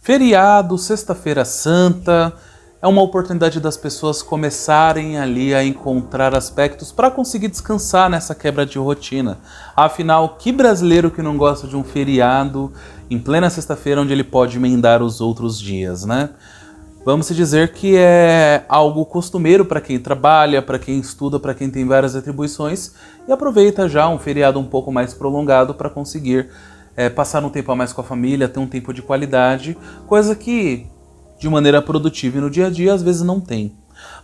Feriado, Sexta-feira Santa, é uma oportunidade das pessoas começarem ali a encontrar aspectos para conseguir descansar nessa quebra de rotina. Afinal, que brasileiro que não gosta de um feriado em plena sexta-feira onde ele pode emendar os outros dias, né? Vamos dizer que é algo costumeiro para quem trabalha, para quem estuda, para quem tem várias atribuições e aproveita já um feriado um pouco mais prolongado para conseguir passar um tempo a mais com a família, ter um tempo de qualidade, coisa que de maneira produtiva e no dia a dia às vezes não tem.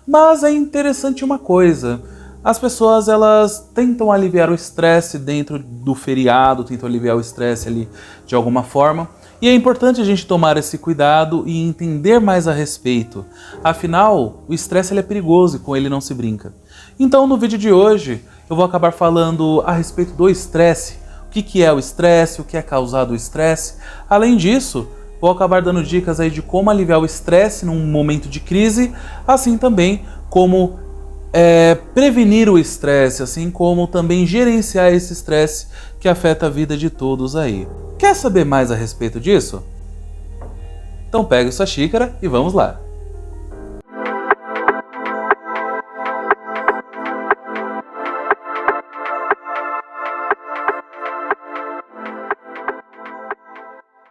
Mas é interessante uma coisa, as pessoas elas tentam aliviar o estresse dentro do feriado, tentam aliviar o estresse ali de alguma forma, e é importante a gente tomar esse cuidado e entender mais a respeito. Afinal, o estresse ele é perigoso e com ele não se brinca. Então no vídeo de hoje eu vou acabar falando a respeito do estresse, o que é o estresse, o que é causado o estresse. Além disso, vou acabar dando dicas aí de como aliviar o estresse num momento de crise, assim também como prevenir o estresse, assim como também gerenciar esse estresse que afeta a vida de todos aí. Quer saber mais a respeito disso? Então pega sua xícara e vamos lá!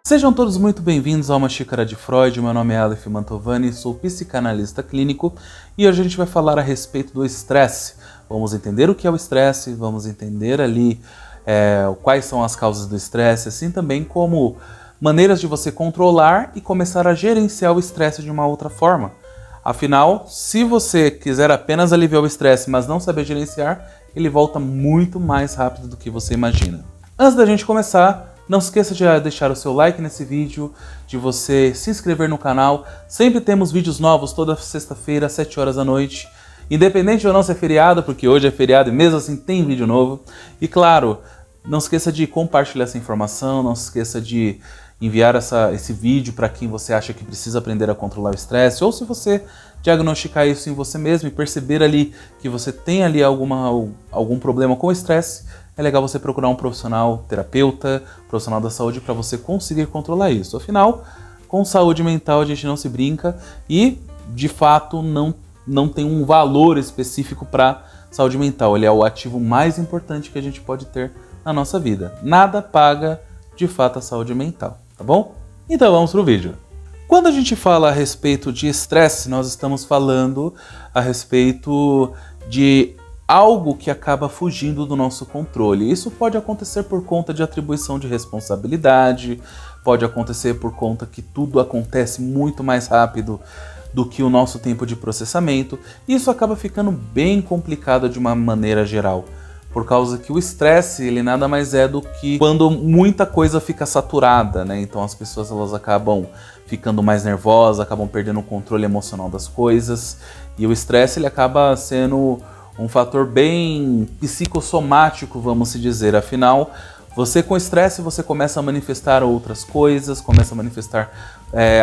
Sejam todos muito bem-vindos a Uma Xícara de Freud. Meu nome é Aleph Mantovani, sou psicanalista clínico e hoje a gente vai falar a respeito do estresse. Vamos entender o que é o estresse, vamos entender ali quais são as causas do estresse, assim também como maneiras de você controlar e começar a gerenciar o estresse de uma outra forma. Afinal, se você quiser apenas aliviar o estresse, mas não saber gerenciar, ele volta muito mais rápido do que você imagina. Antes da gente começar, não se esqueça de deixar o seu like nesse vídeo, de você se inscrever no canal. Sempre temos vídeos novos toda sexta-feira, às 7 horas da noite. Independente ou não ser feriado, porque hoje é feriado e mesmo assim tem vídeo novo. E claro, não se esqueça de compartilhar essa informação, não se esqueça de enviar esse vídeo para quem você acha que precisa aprender a controlar o estresse. Ou se você diagnosticar isso em você mesmo e perceber ali que você tem ali algum problema com o estresse, é legal você procurar um profissional, terapeuta, profissional da saúde para você conseguir controlar isso. Afinal, com saúde mental a gente não se brinca e, de fato, não tem um valor específico para saúde mental. Ele é o ativo mais importante que a gente pode ter na nossa vida. Nada paga, de fato, a saúde mental, tá bom? Então vamos pro vídeo. Quando a gente fala a respeito de estresse, nós estamos falando a respeito de algo que acaba fugindo do nosso controle. Isso pode acontecer por conta de atribuição de responsabilidade, pode acontecer por conta que tudo acontece muito mais rápido do que o nosso tempo de processamento. Isso acaba ficando bem complicado de uma maneira geral, por causa que o estresse ele nada mais é do que quando muita coisa fica saturada, né? Então as pessoas elas acabam ficando mais nervosas, acabam perdendo o controle emocional das coisas, e o estresse ele acaba sendo um fator bem psicossomático, vamos se dizer. Afinal, você com estresse você começa a manifestar outras coisas, começa a manifestar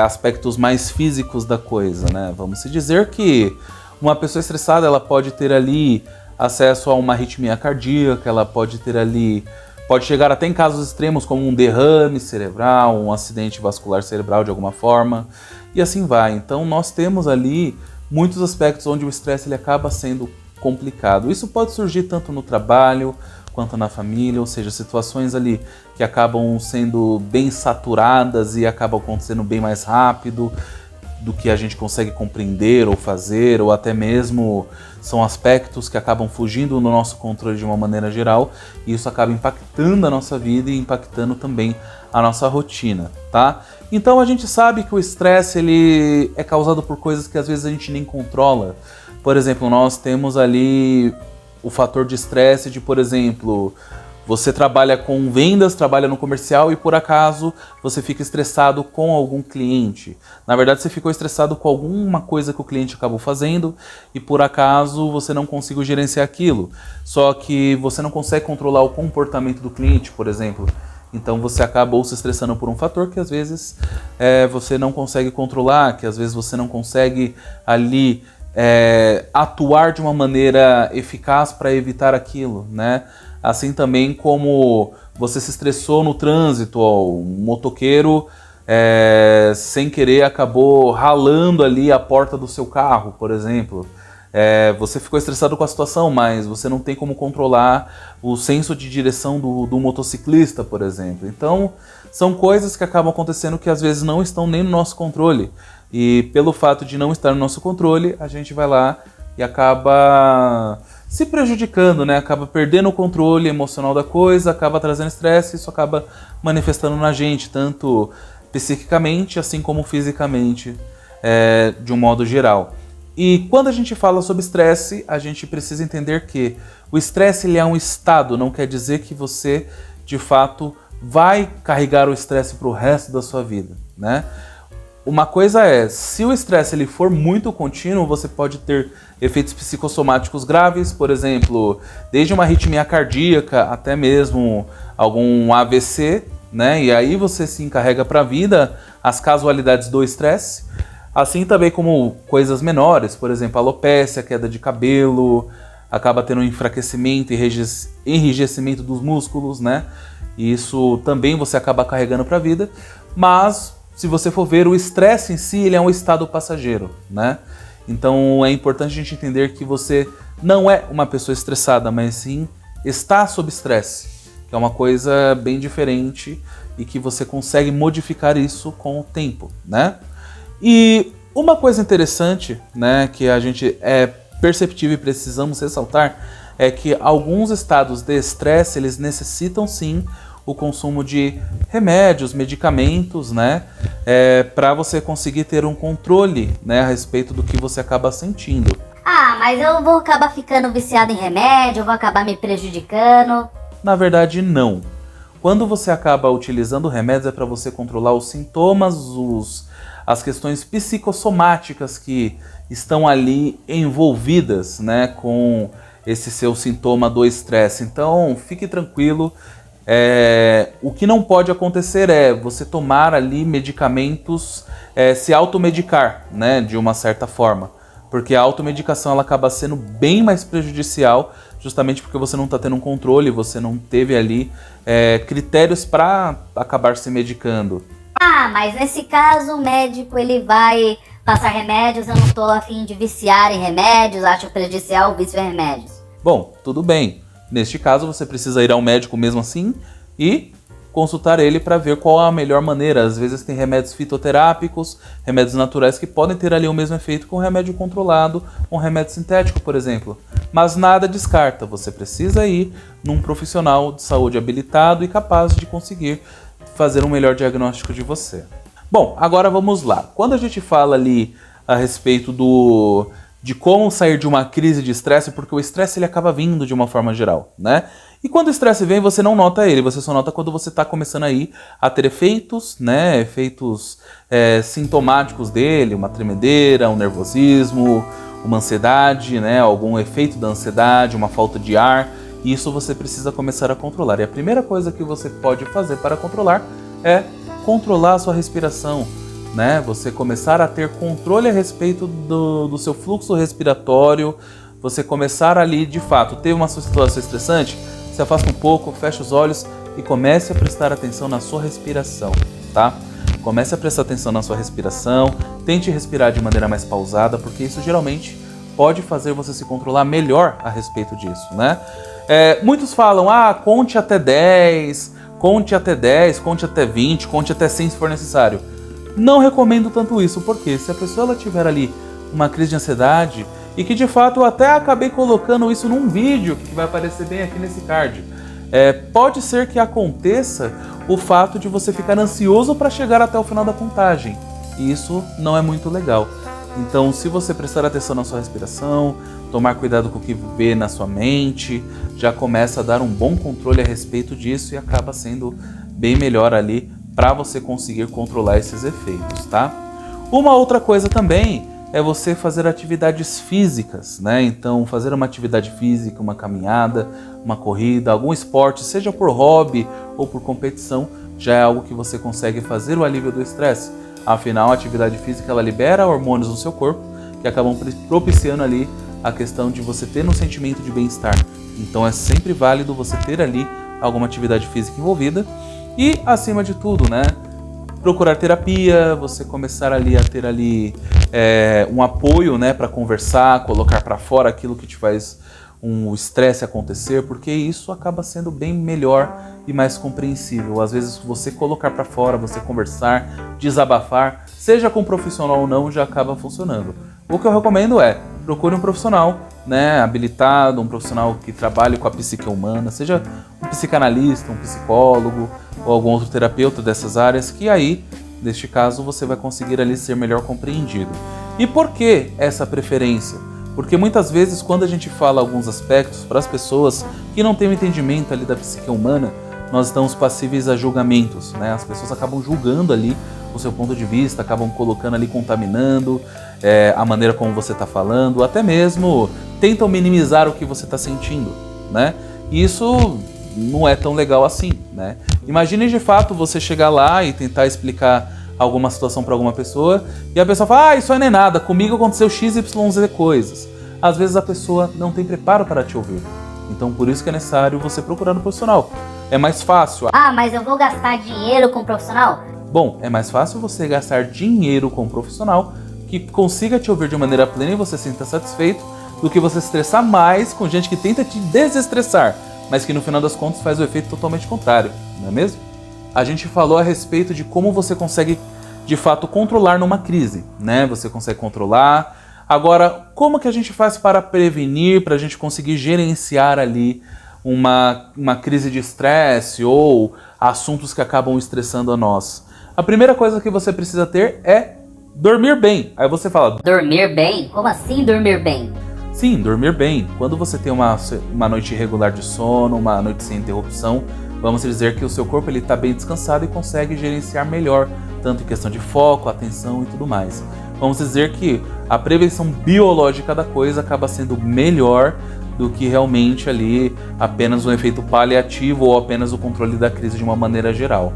aspectos mais físicos da coisa, né? Vamos se dizer que uma pessoa estressada ela pode ter ali acesso a uma arritmia cardíaca, ela pode ter ali, pode chegar até em casos extremos como um derrame cerebral, um acidente vascular cerebral de alguma forma, e assim vai. Então nós temos ali muitos aspectos onde o estresse ele acaba sendo complicado. Isso pode surgir tanto no trabalho quanto na família, ou seja, situações ali que acabam sendo bem saturadas e acabam acontecendo bem mais rápido do que a gente consegue compreender ou fazer, ou até mesmo são aspectos que acabam fugindo do nosso controle de uma maneira geral, e isso acaba impactando a nossa vida e impactando também a nossa rotina, tá? Então a gente sabe que o estresse ele é causado por coisas que às vezes a gente nem controla. Por exemplo, nós temos ali o fator de estresse de, por exemplo, você trabalha com vendas, trabalha no comercial e por acaso você fica estressado com algum cliente. Na verdade, você ficou estressado com alguma coisa que o cliente acabou fazendo e por acaso você não conseguiu gerenciar aquilo. Só que você não consegue controlar o comportamento do cliente, por exemplo. Então você acabou se estressando por um fator que às vezes você não consegue controlar, que às vezes você não consegue ali atuar de uma maneira eficaz para evitar aquilo, né? Assim também como você se estressou no trânsito, ó, um motoqueiro sem querer acabou ralando ali a porta do seu carro, por exemplo. Você ficou estressado com a situação, mas você não tem como controlar o senso de direção do motociclista, por exemplo. Então, são coisas que acabam acontecendo que às vezes não estão nem no nosso controle. E pelo fato de não estar no nosso controle, a gente vai lá e acaba se prejudicando, né? Acaba perdendo o controle emocional da coisa, acaba trazendo estresse, isso acaba manifestando na gente, tanto psiquicamente assim como fisicamente, de um modo geral. E quando a gente fala sobre estresse, a gente precisa entender que o estresse ele é um estado, não quer dizer que você, de fato, vai carregar o estresse para o resto da sua vida, né? Uma coisa se o estresse ele for muito contínuo, você pode ter efeitos psicossomáticos graves, por exemplo, desde uma arritmia cardíaca até mesmo algum AVC, né? E aí você se encarrega para a vida as casualidades do estresse. Assim também como coisas menores, por exemplo, alopécia, queda de cabelo, acaba tendo um enfraquecimento e enrijecimento dos músculos, né? E isso também você acaba carregando para a vida, mas se você for ver, o estresse em si ele é um estado passageiro, né? Então é importante a gente entender que você não é uma pessoa estressada, mas sim está sob estresse, que é uma coisa bem diferente e que você consegue modificar isso com o tempo, né? E uma coisa interessante, né, que a gente é perceptível e precisamos ressaltar, é que alguns estados de estresse eles necessitam sim o consumo de remédios, medicamentos, né, para você conseguir ter um controle, né, a respeito do que você acaba sentindo. Ah, mas eu vou acabar ficando viciado em remédio, eu vou acabar me prejudicando. Na verdade, não. Quando você acaba utilizando remédios é para você controlar os sintomas, as questões psicossomáticas que estão ali envolvidas, né, com esse seu sintoma do estresse. Então, fique tranquilo. O que não pode acontecer é você tomar ali medicamentos, se automedicar, né, de uma certa forma. Porque a automedicação ela acaba sendo bem mais prejudicial, justamente porque você não está tendo um controle, você não teve ali critérios para acabar se medicando. Ah, mas nesse caso o médico ele vai passar remédios, eu não estou a fim de viciar em remédios, acho prejudicial o vício em remédios. Bom, tudo bem. Neste caso você precisa ir ao médico mesmo assim e consultar ele para ver qual a melhor maneira. Às vezes tem remédios fitoterápicos, remédios naturais que podem ter ali o mesmo efeito que um remédio controlado, um remédio sintético, por exemplo. Mas nada descarta, você precisa ir num profissional de saúde habilitado e capaz de conseguir fazer um melhor diagnóstico de você. Bom, agora vamos lá. Quando a gente fala ali a respeito de como sair de uma crise de estresse, porque o estresse ele acaba vindo de uma forma geral, né? E quando o estresse vem, você não nota ele, você só nota quando você está começando aí a ter efeitos, né? Efeitos sintomáticos dele, uma tremedeira, um nervosismo, uma ansiedade, né? Algum efeito da ansiedade, uma falta de ar. Isso você precisa começar a controlar. E a primeira coisa que você pode fazer para controlar é controlar a sua respiração, né? Você começar a ter controle a respeito do seu fluxo respiratório, você começar ali, de fato, teve uma situação estressante, se afasta um pouco, fecha os olhos e comece a prestar atenção na sua respiração, tá? Comece a prestar atenção na sua respiração, tente respirar de maneira mais pausada, porque isso geralmente pode fazer você se controlar melhor a respeito disso, né? Muitos falam, conte até 10, conte até 10, conte até 20, conte até 100 se for necessário. Não recomendo tanto isso, porque se a pessoa ela tiver ali uma crise de ansiedade, e que de fato eu até acabei colocando isso num vídeo que vai aparecer bem aqui nesse card, pode ser que aconteça o fato de você ficar ansioso para chegar até o final da contagem, e isso não é muito legal. Então, se você prestar atenção na sua respiração, tomar cuidado com o que vê na sua mente, já começa a dar um bom controle a respeito disso e acaba sendo bem melhor ali para você conseguir controlar esses efeitos, tá? Uma outra coisa também é você fazer atividades físicas, né? Então, fazer uma atividade física, uma caminhada, uma corrida, algum esporte, seja por hobby ou por competição, já é algo que você consegue fazer o alívio do estresse. Afinal, a atividade física ela libera hormônios no seu corpo que acabam propiciando ali a questão de você ter um sentimento de bem-estar. Então é sempre válido você ter ali alguma atividade física envolvida e, acima de tudo, né, procurar terapia, você começar ali a ter ali um apoio, né, para conversar, colocar para fora aquilo que te faz um estresse acontecer, porque isso acaba sendo bem melhor e mais compreensível. Às vezes você colocar para fora, você conversar, desabafar, seja com um profissional ou não, já acaba funcionando. O que eu recomendo é, procure um profissional, né, habilitado, um profissional que trabalhe com a psique humana, seja um psicanalista, um psicólogo ou algum outro terapeuta dessas áreas, que aí, neste caso, você vai conseguir ali ser melhor compreendido. E por que essa preferência? Porque muitas vezes, quando a gente fala alguns aspectos para as pessoas que não têm o entendimento ali da psique humana, nós estamos passíveis a julgamentos, né? As pessoas acabam julgando ali o seu ponto de vista, acabam colocando ali, contaminando a maneira como você está falando, até mesmo tentam minimizar o que você está sentindo, né? E isso não é tão legal assim, né? Imagine de fato você chegar lá e tentar explicar alguma situação para alguma pessoa e a pessoa fala, isso aí não é nada, comigo aconteceu XYZ coisas. Às vezes a pessoa não tem preparo para te ouvir. Então por isso que é necessário você procurar um profissional. É mais fácil. Ah, mas eu vou gastar dinheiro com um profissional? Bom, é mais fácil você gastar dinheiro com um profissional que consiga te ouvir de maneira plena e você se sinta satisfeito, do que você se estressar mais com gente que tenta te desestressar, mas que no final das contas faz o efeito totalmente contrário, não é mesmo? A gente falou a respeito de como você consegue, de fato, controlar numa crise, né? Você consegue controlar. Agora, como que a gente faz para prevenir, para a gente conseguir gerenciar ali uma crise de estresse ou assuntos que acabam estressando a nós? A primeira coisa que você precisa ter é dormir bem. Aí você fala... Dormir bem? Como assim dormir bem? Sim, dormir bem. Quando você tem uma noite irregular de sono, uma noite sem interrupção, vamos dizer que o seu corpo está bem descansado e consegue gerenciar melhor, tanto em questão de foco, atenção e tudo mais. Vamos dizer que a prevenção biológica da coisa acaba sendo melhor do que realmente ali apenas um efeito paliativo ou apenas o controle da crise de uma maneira geral.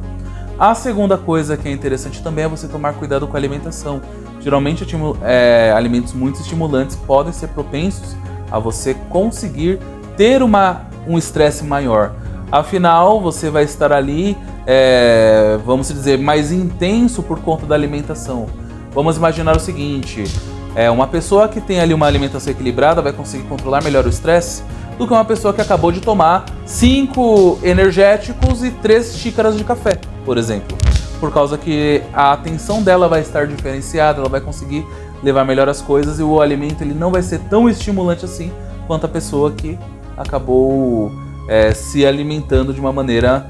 A segunda coisa que é interessante também é você tomar cuidado com a alimentação. Geralmente alimentos muito estimulantes podem ser propensos a você conseguir ter um estresse maior. Afinal, você vai estar ali, vamos dizer, mais intenso por conta da alimentação. Vamos imaginar o seguinte, uma pessoa que tem ali uma alimentação equilibrada vai conseguir controlar melhor o estresse do que uma pessoa que acabou de tomar 5 energéticos e 3 xícaras de café, por exemplo. Por causa que a atenção dela vai estar diferenciada, ela vai conseguir levar melhor as coisas e o alimento ele não vai ser tão estimulante assim quanto a pessoa que acabou se alimentando de uma maneira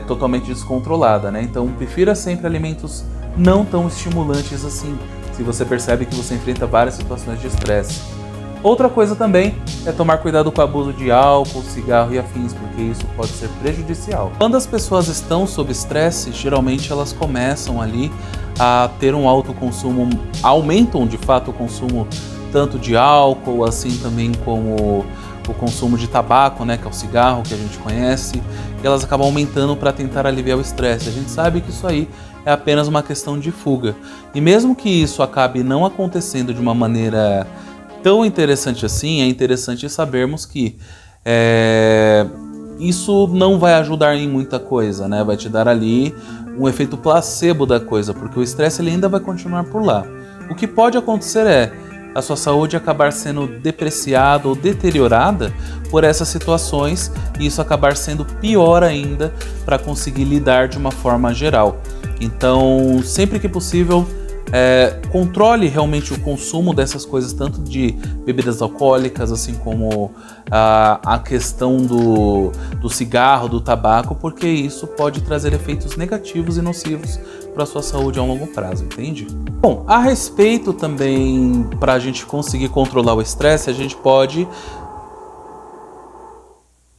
totalmente descontrolada, né? Então prefira sempre alimentos não tão estimulantes assim, se você percebe que você enfrenta várias situações de estresse. Outra coisa também é tomar cuidado com o abuso de álcool, cigarro e afins, porque isso pode ser prejudicial. Quando as pessoas estão sob estresse, geralmente elas começam ali a ter um alto consumo, aumentam de fato o consumo tanto de álcool, assim também como o consumo de tabaco, né, que é o cigarro que a gente conhece, e elas acabam aumentando para tentar aliviar o estresse. A gente sabe que isso aí é apenas uma questão de fuga. E mesmo que isso acabe não acontecendo de uma maneira tão interessante assim, é interessante sabermos que isso não vai ajudar em muita coisa, né? Vai te dar ali um efeito placebo da coisa, porque o estresse ele ainda vai continuar por lá. O que pode acontecer é a sua saúde acabar sendo depreciada ou deteriorada por essas situações e isso acabar sendo pior ainda para conseguir lidar de uma forma geral. Então, sempre que possível, controle realmente o consumo dessas coisas, tanto de bebidas alcoólicas, assim como a questão do cigarro, do tabaco, porque isso pode trazer efeitos negativos e nocivos para a sua saúde a um longo prazo, entende? Bom, a respeito também, para a gente conseguir controlar o estresse, a gente pode...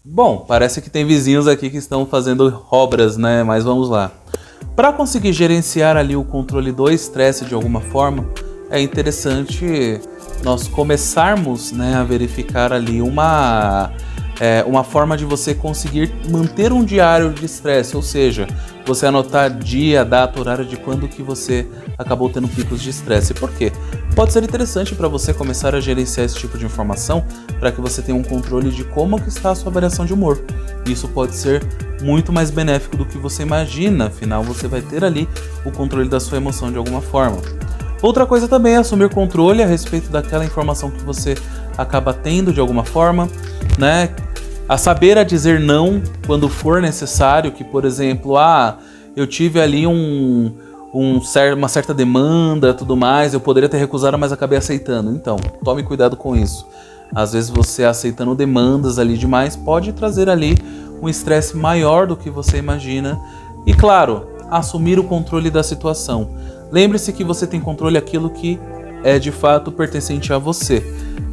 Bom, parece que tem vizinhos aqui que estão fazendo obras, né? Mas vamos lá. Para conseguir gerenciar ali o controle do estresse de alguma forma, é interessante nós começarmos, né, a verificar ali uma forma de você conseguir manter um diário de estresse, ou seja, você anotar dia, data, horário de quando que você acabou tendo picos de estresse. Por quê? Pode ser interessante para você começar a gerenciar esse tipo de informação para que você tenha um controle de como que está a sua variação de humor. Isso pode ser muito mais benéfico do que você imagina, afinal você vai ter ali o controle da sua emoção de alguma forma. Outra coisa também é assumir controle a respeito daquela informação que você acaba tendo de alguma forma, né? A saber a dizer não quando for necessário, que por exemplo, eu tive ali uma certa demanda, tudo mais, eu poderia ter recusado, mas acabei aceitando. Então, tome cuidado com isso. Às vezes você aceitando demandas ali demais pode trazer ali um estresse maior do que você imagina. E claro, assumir o controle da situação. Lembre-se que você tem controle aquilo que é de fato pertencente a você.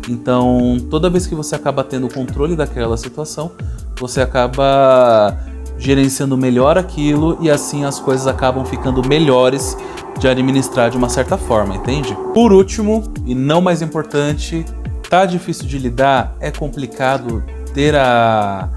Então, toda vez que você acaba tendo o controle daquela situação, você acaba gerenciando melhor aquilo e assim as coisas acabam ficando melhores de administrar de uma certa forma, entende? Por último, e não mais importante, tá difícil de lidar, é complicado ter a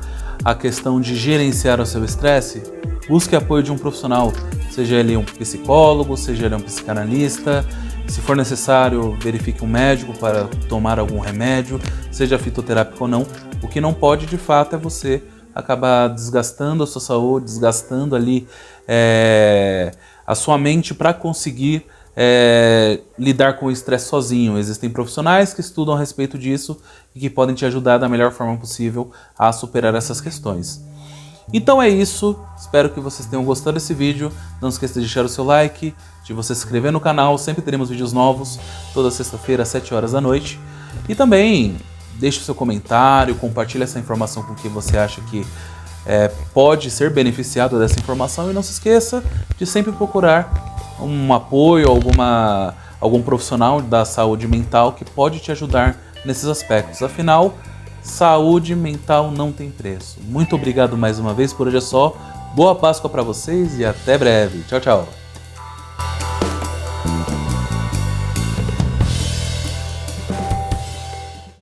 questão de gerenciar o seu estresse? Busque apoio de um profissional, seja ele um psicólogo, seja ele um psicanalista. Se for necessário, verifique um médico para tomar algum remédio, seja fitoterápico ou não. O que não pode, de fato, é você acabar desgastando a sua saúde, desgastando ali a sua mente para conseguir lidar com o estresse sozinho. Existem profissionais que estudam a respeito disso e que podem te ajudar da melhor forma possível a superar essas questões. Então é isso, espero que vocês tenham gostado desse vídeo. Não esqueça de deixar o seu like, de você se inscrever no canal, sempre teremos vídeos novos, toda sexta-feira às 7 horas da noite. E também deixe o seu comentário, compartilhe essa informação com quem você acha que pode ser beneficiado dessa informação. E não se esqueça de sempre procurar um apoio, algum profissional da saúde mental que pode te ajudar nesses aspectos. Afinal, saúde mental não tem preço. Muito obrigado mais uma vez, por hoje é só. Boa Páscoa para vocês e até breve. Tchau, tchau.